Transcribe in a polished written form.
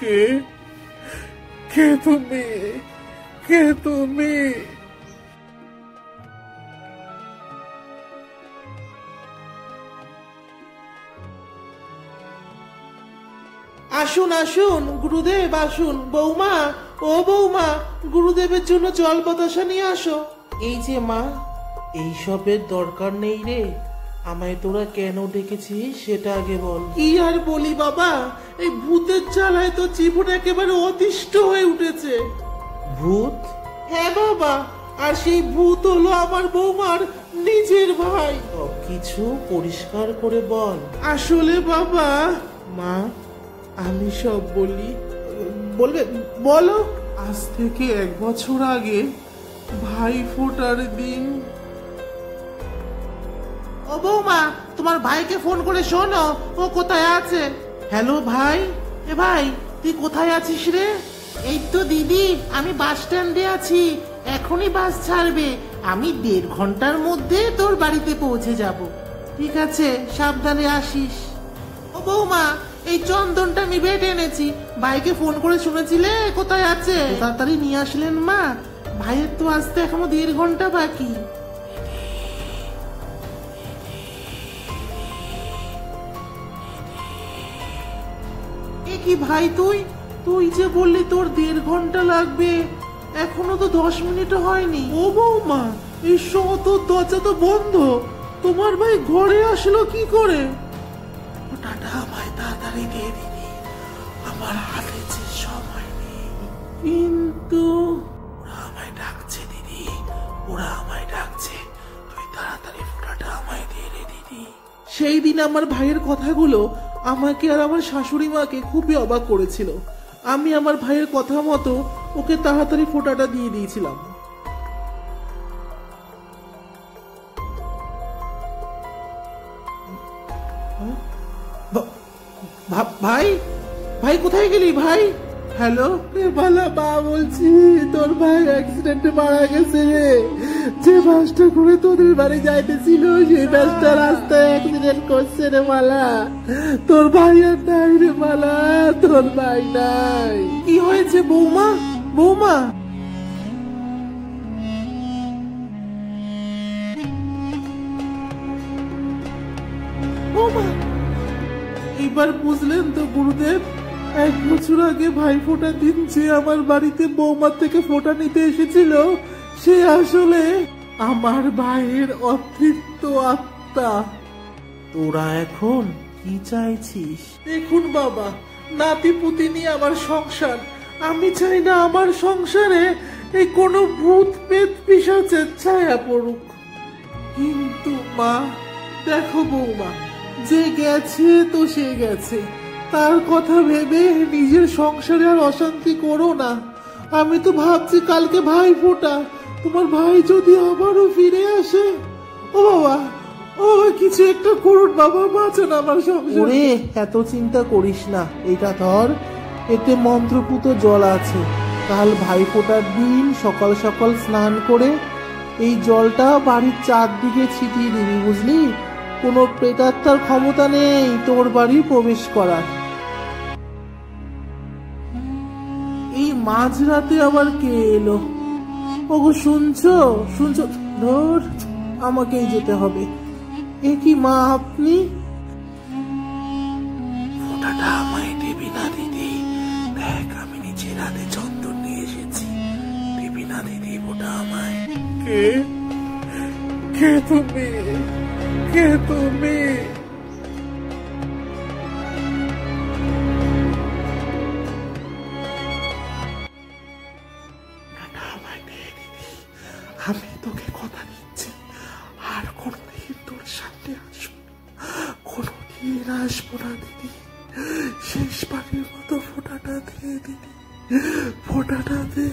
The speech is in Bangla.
কে কে তুমি? কে তুমি? আসুন আসুন গুরুদেব আসুন। বৌমা, ও বৌমা, গুরুদেবের জন্য জল বাতাসা নিয়ে আসো। এই যে মা, এইসবের দরকার নেই রে। আমায় তোরা কেন ডেকেছিস সেটা আগে বল। কি আর বলি বাবা, এই ভূতের জ্বালায় তো জীবন একেবারে অতিষ্ঠ হয়ে উঠেছে। ভূত? হ্যাঁ বাবা, আর সেই ভূত হলো আমার বৌমার নিজের ভাই। কিছু পরিষ্কার করে বল। আসলে বাবা, মা আমি সব বলি। বলবে? বলো। আজ থেকে 1 বছর আগে ভাই ফোটার দিন। ও বৌমা, তোমার ভাইকে ফোন করে শোনো ও কোথায় আছে। হ্যালো ভাই, এ ভাই তুই কোথায় আছিস রে? এই তো দিদি, আমি বাস স্ট্যান্ডে আছি, এখনই বাস ছাড়বে। আমি 1.5 ঘন্টার মধ্যে তোর বাড়িতে পৌঁছে যাব। ঠিক আছে, সাবধানে আসিস। ও বৌমা, এই চন্দনটা আমি বেটে এনেছি। ভাইকে ফোন করে শুনেছিলে কোথায় আছে? তাড়াতাড়ি নিয়ে আসলেন মা, ভাইয়ের তো আসতে এখনো 1.5 ঘন্টা বাকি। এ কি ভাই, তুই তুই যে বললি তোর 1.5 ঘন্টা লাগবে, এখনো তো 10 মিনিটও হয়নি। ও বৌমা, এই তোর দরজা তো বন্ধ, তোমার ভাই ঘরে আসলো কি করে? ওটাটা আমায় তাড়াতাড়ি দিয়ে দিবি, আমার হাতে যে সময় নেই। কিন্তু ওরা আমায় ডাকছে দিদি, ওরা আমায় ডাকছে, তুই তাড়াতাড়ি ফোঁটাটা আমায় দিয়ে দে দিদি। সেই দিন আমার ভাইয়ের কথাগুলো আমাকে আর আমার শাশুড়ি মাকে খুবই অবাক করেছিল। আমি আমার ভাইয়ের কথা মতো ওকে তাড়াতাড়ি ফোঁটাটা দিয়ে দিয়েছিলাম। ভাই, ভাই কোথায় গেলি ভাই? হ্যালো, বালা মা বলছি, তোর ভাই অ্যাক্সিডেন্টে মারা গেছে রে। যে বাসটা করে তোদের বাড়ি যাইতেছিল সেই বাসটা রাস্তায় অ্যাক্সিডেন্ট করছে রে মালা। তোর ভাই আর নাই রে মালা, তোর ভাই নাই। কি হয়েছে বৌমা? বৌমা, বৌমা, এবার বুঝলেন তো গুরুদেব, 1 বছর আগে ভাই ফোটার দিন যে আমার বাড়িতে বৌমার থেকে ফোঁটা নিতে এসেছিল সে আসলে আমার ভাইয়ের অতৃপ্ত আত্মা। তোরা এখন কি চাইছিস? দেখুন বাবা, নাতি পুতি নিয়ে আমার সংসার, আমি চাই না আমার সংসারে এই কোনো ভূত পেত পিশাচের ছায়া পড়ুক। কিন্তু মা, দেখো বৌমা, যে গেছে তো সে গেছে, তার কথা ভেবে নিজের সংসারে আর অশান্তি করো না। আমি তো ভাবছি কালকে ভাই ফোঁটা, তোমার ভাই যদি আবারও ফিরে আসে। ও বাবা, ও কিছু একটা করুন বাবা, বাঁচান আমার সংসার। ওরে এত চিন্তা করিস না, এটা ধর, এতে মন্ত্রপুত জল আছে। কাল ভাই ফোঁটার দিন সকাল সকাল স্নান করে এই জলটা বাড়ির চারদিকে ছিটিয়ে দিবি, বুঝলি? কোনো প্রেতাত্মার ক্ষমতা নেই তোর বাড়ি প্রবেশ করার। এই মাঝরাতে আবার কে এলো? ওগো শুনছো? শুনছো? ধর, আমাকেই যেতে হবে। এ কি মা, আপনি? ফোঁটাটা আমায় দেবি না দিদি? দেখ, আমি নিজের হাতে চন্দন নিয়ে এসেছি, দেবি না দিদি ফোঁটা আমায়? কে কে তুমি? কে তুমি? আমি তোকে কথা দিচ্ছি, আর কোনদিন তোর সামনে আসবো, কোনদিন আসবো না দিদি। শেষবারের মতো ফোঁটাটা দে দিদি, ফোঁটাটা দে।